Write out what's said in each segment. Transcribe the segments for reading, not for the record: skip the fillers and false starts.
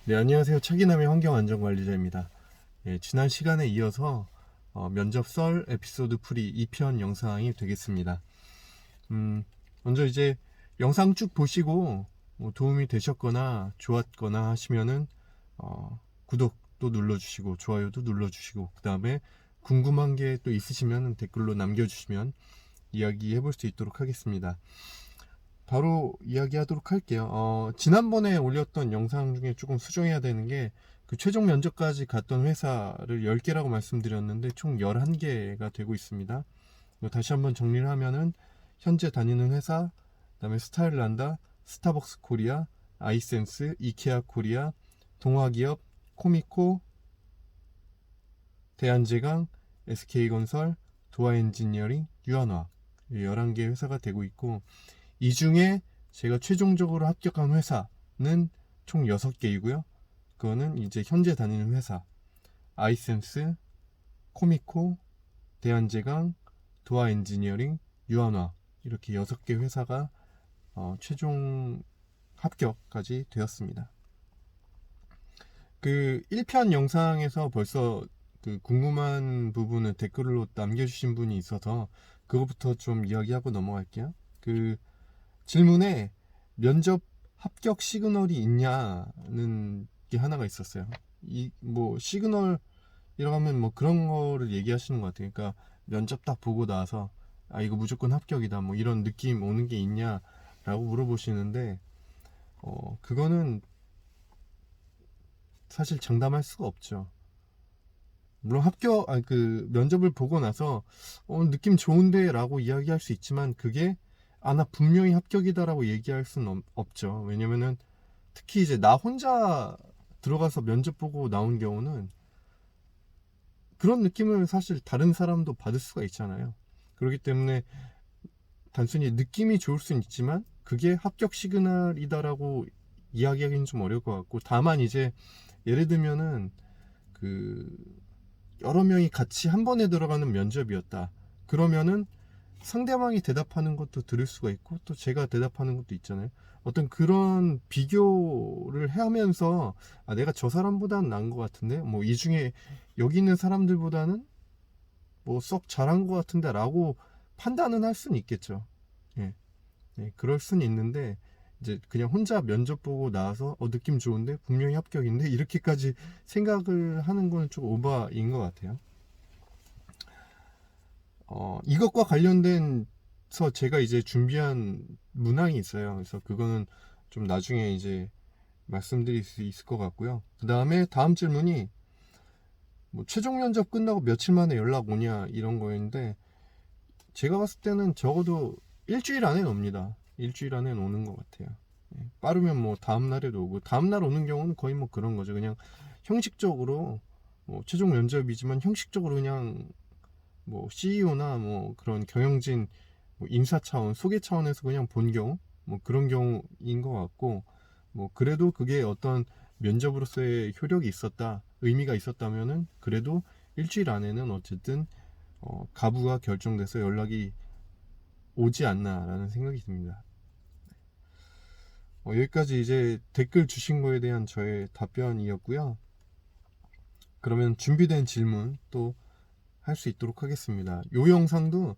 네, 안녕하세요. 차기남의 환경안전관리자입니다. 예, 지난 시간에 이어서 면접 썰 에피소드 풀이 2편 영상이 되겠습니다. 먼저 이제 영상 쭉 보시고 뭐 도움이 되셨거나 좋았거나 하시면은 구독도 눌러주시고 좋아요도 눌러주시고 그 다음에 궁금한 게 또 있으시면 댓글로 남겨주시면 이야기해 볼 수 있도록 하겠습니다. 바로 이야기하도록 할게요. 지난번에 올렸던 영상 중에 조금 수정해야 되는 게 그 최종 면접까지 갔던 회사를 10개라고 말씀드렸는데 총 11개가 되고 있습니다. 다시 한번 정리를 하면은 현재 다니는 회사, 그다음에 스타일란다, 스타벅스 코리아, 아이센스, 이케아 코리아, 동화기업, 코미코, 대한제강, SK건설, 도화엔지니어링, 유한화 11개 회사가 되고 있고, 이 중에 제가 최종적으로 합격한 회사는 총 6개이고요. 그거는 이제 현재 다니는 회사 아이센스, 코미코, 대한제강, 도화엔지니어링, 유한화 이렇게 6개 회사가 최종 합격까지 되었습니다. 그 1편 영상에서 벌써 그 궁금한 부분을 댓글로 남겨주신 분이 있어서 그거부터 좀 이야기하고 넘어갈게요. 그 질문에 면접 합격 시그널이 있냐는 게 하나가 있었어요. 이 뭐 시그널이라고 하면 뭐 그런 거를 얘기하시는 것 같아요. 그러니까 면접 딱 보고 나서 아 이거 무조건 합격이다 뭐 이런 느낌 오는 게 있냐라고 물어보시는데 그거는 사실 장담할 수가 없죠. 물론 그 면접을 보고 나서 느낌 좋은데라고 이야기할 수 있지만 그게 나 분명히 합격이다라고 얘기할 수는 없죠. 왜냐면은 특히 이제 나 혼자 들어가서 면접 보고 나온 경우는 그런 느낌을 사실 다른 사람도 받을 수가 있잖아요. 그렇기 때문에 단순히 느낌이 좋을 수는 있지만 그게 합격 시그널이다라고 이야기하기는 좀 어려울 것 같고, 다만 이제 예를 들면은 그 여러 명이 같이 한 번에 들어가는 면접이었다. 그러면은 상대방이 대답하는 것도 들을 수가 있고 또 제가 대답하는 것도 있잖아요. 어떤 그런 비교를 하면서 내가 저 사람보다는 나은 것 같은데 뭐 이 중에 여기 있는 사람들보다는 뭐 썩 잘한 것 같은데 라고 판단은 할 수는 있겠죠. 예, 예, 그럴 수는 있는데 이제 그냥 혼자 면접 보고 나와서 느낌 좋은데 분명히 합격인데 이렇게까지 생각을 하는 거는 좀 오바인 것 같아요. 이것과 관련된서 제가 이제 준비한 문항이 있어요. 그래서 그거는 좀 나중에 이제 말씀드릴 수 있을 것 같고요. 그 다음에 다음 질문이 뭐 최종 면접 끝나고 며칠 만에 연락 오냐 이런 거였는데 제가 봤을 때는 적어도 일주일 안에 옵니다. 일주일 안에 오는 것 같아요. 예, 빠르면 뭐 다음 날에도 오고 다음 날 오는 경우는 거의 뭐 그런 거죠. 그냥 형식적으로 뭐 최종 면접이지만 형식적으로 그냥 뭐 CEO나 뭐 그런 경영진 뭐 인사 차원, 소개 차원에서 그냥 본 경우 뭐 그런 경우인 것 같고, 뭐 그래도 그게 어떤 면접으로서의 효력이 있었다, 의미가 있었다면은 그래도 일주일 안에는 어쨌든 가부가 결정돼서 연락이 오지 않나라는 생각이 듭니다. 여기까지 이제 댓글 주신 거에 대한 저의 답변이었고요. 그러면 준비된 질문 또 할 수 있도록 하겠습니다. 이 영상도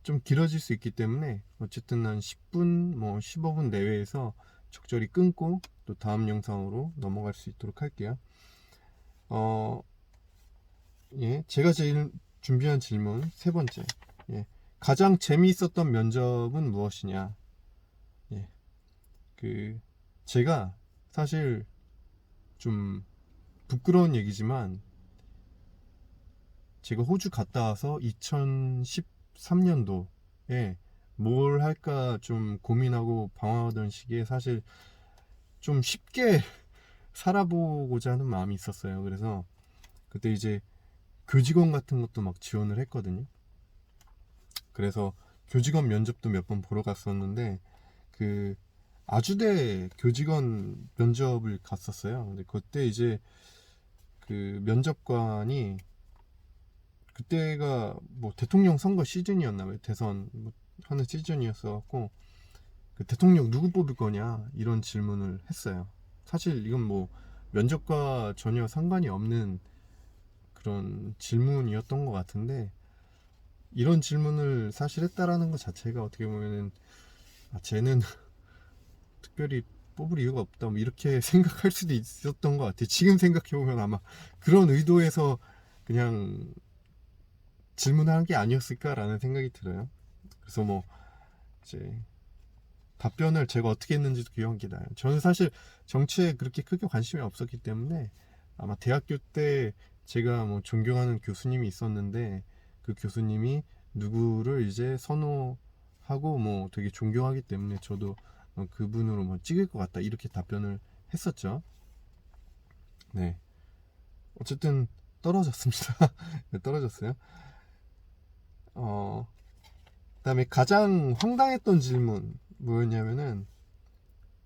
좀 길어질 수 있기 때문에 어쨌든 한 10분, 뭐 15분 내외에서 적절히 끊고 또 다음 영상으로 넘어갈 수 있도록 할게요. 어, 예, 제가 제일 준비한 질문 세 번째. 예, 가장 재미있었던 면접은 무엇이냐? 예, 그 제가 사실 좀 부끄러운 얘기지만 제가 호주 갔다 와서 2013년도에 뭘 할까 좀 고민하고 방황하던 시기에 사실 좀 쉽게 살아보고자 하는 마음이 있었어요. 그래서 그때 이제 교직원 같은 것도 막 지원을 했거든요. 그래서 교직원 면접도 몇 번 보러 갔었는데 그 아주대 교직원 면접을 갔었어요. 근데 그때 이제 그 면접관이 그때가 뭐 대통령 선거 시즌이었나 봐요. 대선 뭐 하는 시즌이었어 갖고 그 대통령 누구 뽑을 거냐 이런 질문을 했어요. 사실 이건 뭐 면접과 전혀 상관이 없는 그런 질문이었던 것 같은데, 이런 질문을 사실 했다라는 것 자체가 어떻게 보면은 쟤는 특별히 뽑을 이유가 없다 뭐 이렇게 생각할 수도 있었던 것 같아요. 지금 생각해보면 아마 그런 의도에서 그냥 질문한 게 아니었을까라는 생각이 들어요. 그래서 뭐 이제 답변을 제가 어떻게 했는지도 기억이 나요. 저는 사실 정치에 그렇게 크게 관심이 없었기 때문에 아마 대학교 때 제가 뭐 존경하는 교수님이 있었는데, 그 교수님이 누구를 이제 선호하고 뭐 되게 존경하기 때문에 저도 그분으로 뭐 찍을 것 같다 이렇게 답변을 했었죠. 네, 어쨌든 떨어졌습니다. 네, 떨어졌어요. 그다음에 가장 황당했던 질문 뭐였냐면은,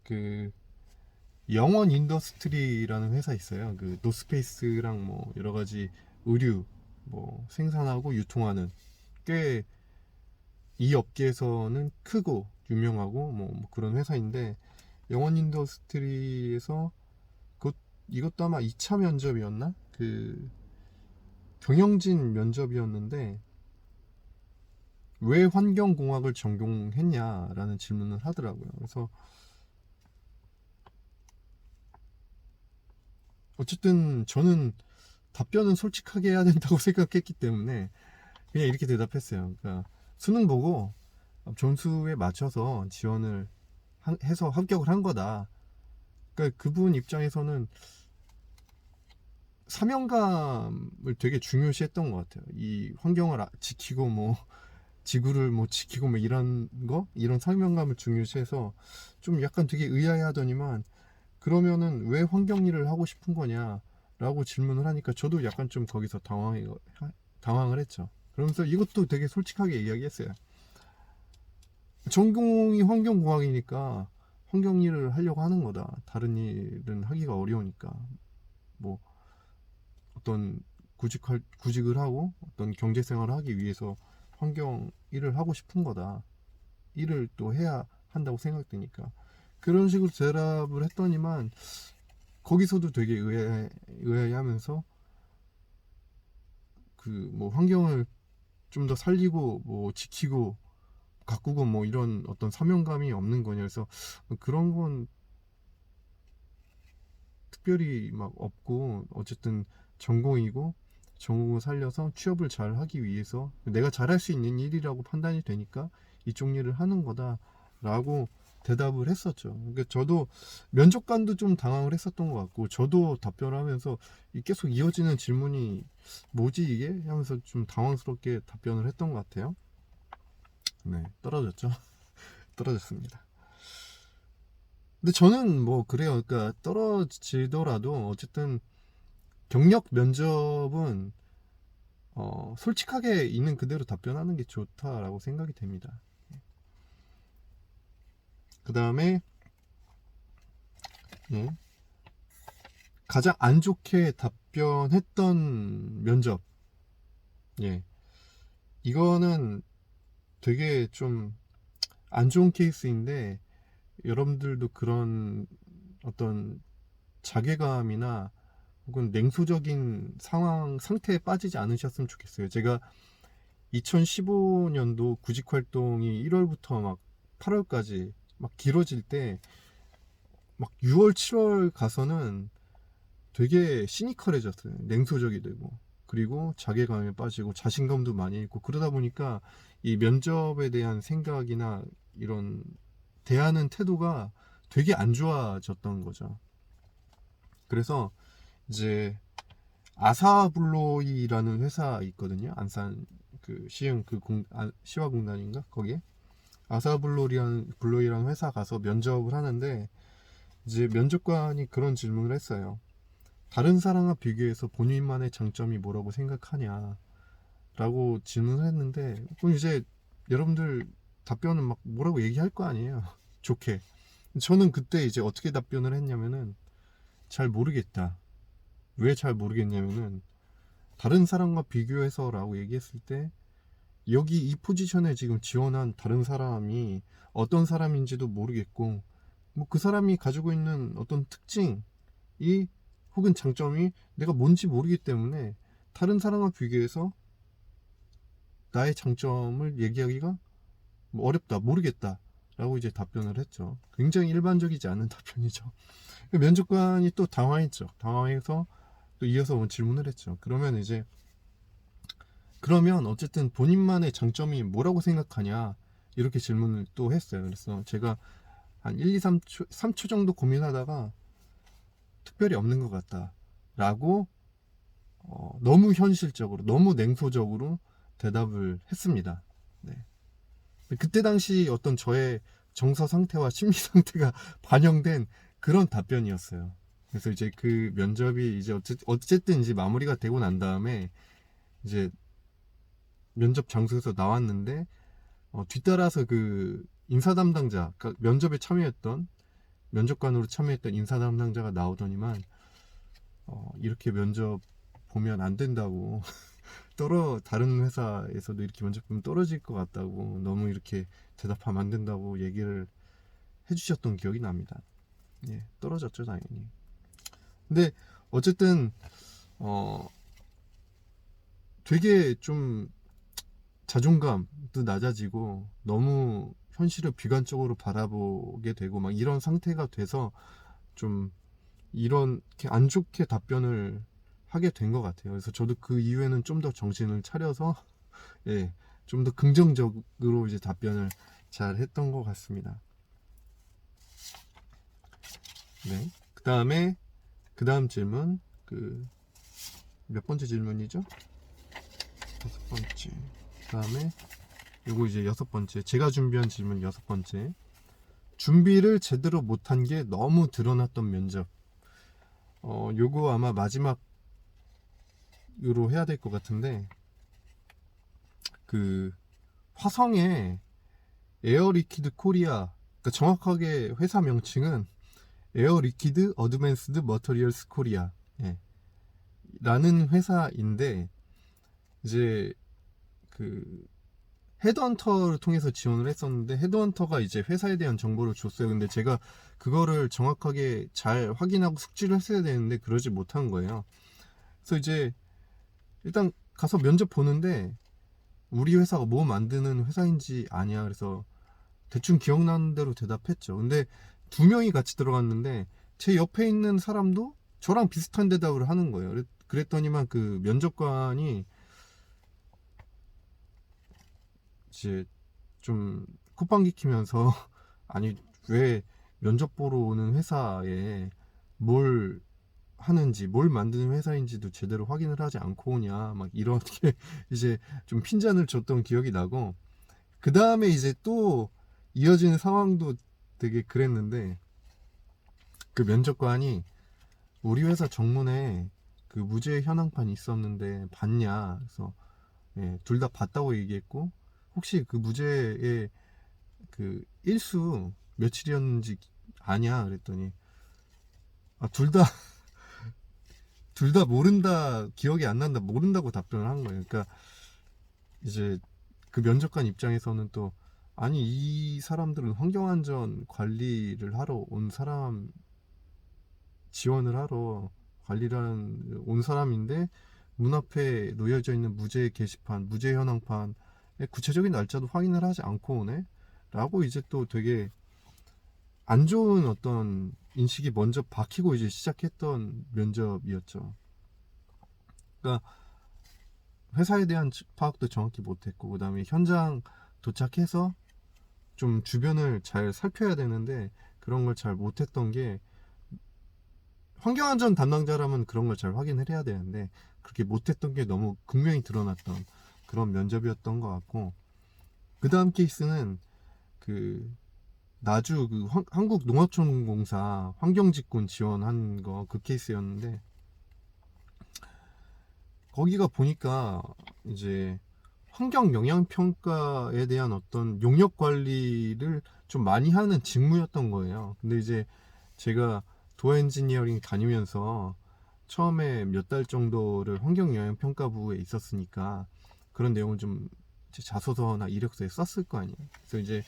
그 영원 인더스트리라는 회사 있어요. 그 노스페이스랑 뭐 여러 가지 의류 뭐 생산하고 유통하는, 꽤 이 업계에서는 크고 유명하고 뭐 그런 회사인데, 영원 인더스트리에서 이것도 아마 2차 면접이었나? 그 경영진 면접이었는데, 왜 환경공학을 전공했냐라는 질문을 하더라고요. 그래서 어쨌든 저는 답변은 솔직하게 해야 된다고 생각했기 때문에 그냥 이렇게 대답했어요. 그러니까 수능 보고 점수에 맞춰서 지원을 해서 합격을 한 거다. 그러니까 그분 입장에서는 사명감을 되게 중요시했던 것 같아요. 이 환경을 지키고 뭐 지구를 뭐 지키고 뭐 이런 거, 이런 사명감을 중요시해서 좀 약간 되게 의아해하더니만, 그러면은 왜 환경 일을 하고 싶은 거냐라고 질문을 하니까 저도 약간 좀 거기서 당황을 했죠. 그러면서 이것도 되게 솔직하게 이야기했어요. 전공이 환경공학이니까 환경 일을 하려고 하는 거다. 다른 일은 하기가 어려우니까. 뭐 어떤 구직을 하고 어떤 경제 생활을 하기 위해서 환경 일을 하고 싶은 거다. 일을 또 해야 한다고 생각되니까. 그런 식으로 대답을 했더니만, 거기서도 되게 의아해하면서 그 뭐 환경을 좀 더 살리고 뭐 지키고 가꾸고 뭐 이런 어떤 사명감이 없는 거냐. 그래서 그런 건 특별히 막 없고, 어쨌든 전공이고 전공을 살려서 취업을 잘 하기 위해서 내가 잘할 수 있는 일이라고 판단이 되니까 이쪽 일을 하는 거다라고 대답을 했었죠. 그러니까 저도 면접관도 좀 당황을 했었던 것 같고, 저도 답변을 하면서 계속 이어지는 질문이 뭐지 이게 하면서 좀 당황스럽게 답변을 했던 것 같아요. 네, 떨어졌죠. 떨어졌습니다. 근데 저는 뭐 그래요. 그러니까 떨어지더라도 어쨌든 경력 면접은 솔직하게 있는 그대로 답변하는 게 좋다라고 생각이 됩니다. 그 다음에 예, 가장 안 좋게 답변했던 면접. 예, 이거는 되게 좀 안 좋은 케이스인데, 여러분들도 그런 어떤 자괴감이나 혹은 냉소적인 상태에 빠지지 않으셨으면 좋겠어요. 제가 2015년도 구직 활동이 1월부터 막 8월까지 막 길어질 때, 막 6월, 7월 가서는 되게 시니컬해졌어요. 냉소적이 되고, 그리고 자괴감에 빠지고 자신감도 많이 잃고, 그러다 보니까 이 면접에 대한 생각이나 이런 대하는 태도가 되게 안 좋아졌던 거죠. 그래서 이제 아사블로이라는 회사 있거든요. 안산 그 시흥 그 시화공단인가 거기에 아사블로이라는 회사 가서 면접을 하는데, 이제 면접관이 그런 질문을 했어요. 다른 사람과 비교해서 본인만의 장점이 뭐라고 생각하냐 라고 질문을 했는데, 그럼 이제 여러분들 답변은 막 뭐라고 얘기할 거 아니에요. 좋게. 저는 그때 이제 어떻게 답변을 했냐면은, 잘 모르겠다. 왜 잘 모르겠냐면은, 다른 사람과 비교해서 라고 얘기했을 때, 여기 이 포지션에 지금 지원한 다른 사람이 어떤 사람인지도 모르겠고, 뭐 그 사람이 가지고 있는 어떤 특징이 혹은 장점이 내가 뭔지 모르기 때문에 다른 사람과 비교해서 나의 장점을 얘기하기가 뭐 어렵다, 모르겠다 라고 이제 답변을 했죠. 굉장히 일반적이지 않은 답변이죠. 면접관이 또 당황했죠. 당황해서 또 이어서 질문을 했죠. 그러면 어쨌든 본인만의 장점이 뭐라고 생각하냐 이렇게 질문을 또 했어요. 그래서 제가 한 1, 2, 3초 정도 고민하다가 특별히 없는 것 같다 라고 너무 현실적으로 너무 냉소적으로 대답을 했습니다. 네. 그때 당시 어떤 저의 정서 상태와 심리 상태가 반영된 그런 답변이었어요. 그래서 이제 그 면접이 이제 어쨌든 이제 마무리가 되고 난 다음에 이제 면접 장소에서 나왔는데 뒤따라서 그 인사 담당자, 그러니까 면접관으로 참여했던 인사 담당자가 나오더니만 이렇게 면접 보면 안 된다고 다른 회사에서도 이렇게 면접 보면 떨어질 것 같다고 너무 이렇게 대답하면 안 된다고 얘기를 해주셨던 기억이 납니다. 예, 떨어졌죠 당연히. 근데 어쨌든 되게 좀 자존감도 낮아지고 너무 현실을 비관적으로 바라보게 되고 막 이런 상태가 돼서 좀 이렇게 안 좋게 답변을 하게 된 것 같아요. 그래서 저도 그 이후에는 좀 더 정신을 차려서 예, 좀 더 긍정적으로 이제 답변을 잘 했던 것 같습니다. 네. 그 다음 질문, 몇 번째 질문이죠? 5번째. 그 다음에, 요거 이제 6번째. 제가 준비한 질문 6번째. 준비를 제대로 못한 게 너무 드러났던 면접. 요거 아마 마지막으로 해야 될 것 같은데, 화성의 에어리퀴드 코리아, 그러니까 정확하게 회사 명칭은 에어리퀴드 어드밴스드 머터리얼스 코리아 라는 회사인데 이제 헤드헌터를 통해서 지원을 했었는데 헤드헌터가 이제 회사에 대한 정보를 줬어요. 근데 제가 그거를 정확하게 잘 확인하고 숙지를 했어야 되는데 그러지 못한 거예요. 그래서 이제 일단 가서 면접 보는데 우리 회사가 뭐 만드는 회사인지 아냐. 그래서 대충 기억나는 대로 대답했죠. 근데 2명이 같이 들어갔는데 제 옆에 있는 사람도 저랑 비슷한 대답을 하는 거예요. 그랬더니만 그 면접관이 이제 좀 콧방귀 키면서 아니 왜 면접 보러 오는 회사에 뭘 하는지 뭘 만드는 회사인지도 제대로 확인을 하지 않고 오냐 막 이렇게 이제 좀 핀잔을 줬던 기억이 나고 그 다음에 이제 또 이어지는 상황도 되게 그랬는데 그 면접관이 우리 회사 정문에 그 무죄 현황판이 있었는데 봤냐 그래서 둘 다 봤다고 얘기했고 혹시 그 무죄의 그 일수 며칠이었는지 아냐 그랬더니 둘 다 모른다 기억이 안 난다 모른다고 답변을 한 거예요. 그러니까 이제 그 면접관 입장에서는 또 아니 이 사람들은 환경안전 관리를 하러 온 사람 지원을 하러 관리를 온 사람인데 문 앞에 놓여져 있는 무죄 게시판 무죄 현황판의 구체적인 날짜도 확인을 하지 않고 오네 라고 이제 또 되게 안 좋은 어떤 인식이 먼저 박히고 이제 시작했던 면접이었죠. 그러니까 회사에 대한 파악도 정확히 못했고 그 다음에 현장 도착해서 좀 주변을 잘 살펴야 되는데 그런 걸 잘 못했던 게 환경안전 담당자라면 그런 걸 잘 확인을 해야 되는데 그렇게 못했던 게 너무 극명히 드러났던 그런 면접이었던 것 같고 그 다음 케이스는 나주 한국농어촌공사 환경직군 지원한 거 그 케이스였는데 거기가 보니까 이제 환경 영향 평가에 대한 어떤 용역 관리를 좀 많이 하는 직무였던 거예요. 근데 이제 제가 도어 엔지니어링 다니면서 처음에 몇 달 정도를 환경 영향 평가부에 있었으니까 그런 내용을 좀 제 자소서나 이력서에 썼을 거 아니에요. 그래서 이제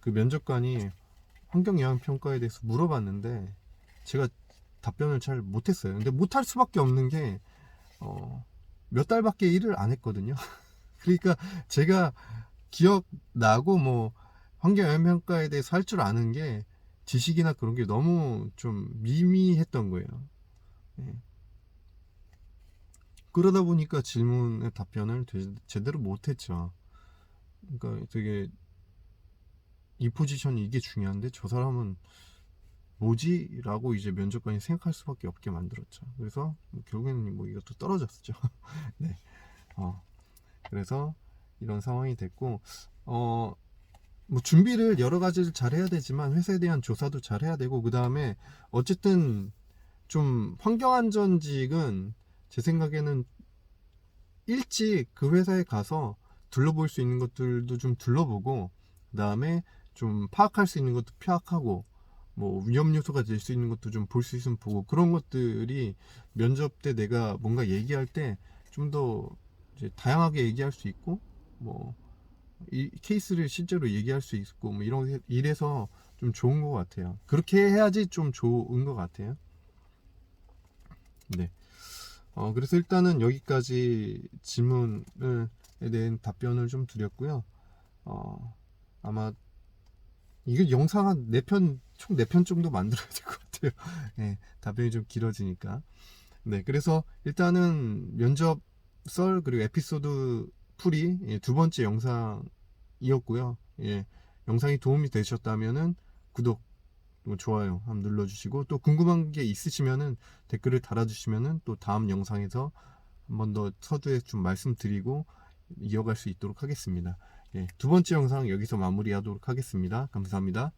그 면접관이 환경 영향 평가에 대해서 물어봤는데 제가 답변을 잘 못했어요. 근데 못할 수밖에 없는 게 몇 달밖에 일을 안 했거든요. 그러니까 제가 기억나고 뭐 환경영향평가에 대해서 할 줄 아는 게 지식이나 그런 게 너무 좀 미미했던 거예요. 예. 그러다 보니까 질문의 답변을 제대로 못했죠. 그러니까 되게 이 포지션이 이게 중요한데 저 사람은 뭐지? 라고 이제 면접관이 생각할 수밖에 없게 만들었죠. 그래서 결국에는 뭐 이것도 떨어졌죠. 네. 그래서 이런 상황이 됐고, 뭐 준비를 여러 가지를 잘 해야 되지만 회사에 대한 조사도 잘 해야 되고, 그 다음에 어쨌든 좀 환경안전직은 제 생각에는 일찍 그 회사에 가서 둘러볼 수 있는 것들도 좀 둘러보고, 그 다음에 좀 파악할 수 있는 것도 파악하고, 뭐 위험 요소가 될 수 있는 것도 좀 볼 수 있으면 보고, 그런 것들이 면접 때 내가 뭔가 얘기할 때 좀 더 다양하게 얘기할 수 있고, 뭐 이 케이스를 실제로 얘기할 수 있고, 뭐 이래서 좀 좋은 것 같아요. 그렇게 해야지 좀 좋은 것 같아요. 네. 그래서 일단은 여기까지 질문에 대한 답변을 좀 드렸고요. 아마 이게 영상 한 4편, 총 4편 정도 만들어야 될 것 같아요. 네, 답변이 좀 길어지니까. 네, 그래서 일단은 면접 썰 그리고 에피소드 풀이 두 번째 영상이었고요. 예, 영상이 도움이 되셨다면은 구독, 좋아요 한번 눌러주시고, 또 궁금한 게 있으시면은 댓글을 달아주시면은 또 다음 영상에서 한 번 더 서두에 좀 말씀드리고 이어갈 수 있도록 하겠습니다. 예, 두 번째 영상 여기서 마무리하도록 하겠습니다. 감사합니다.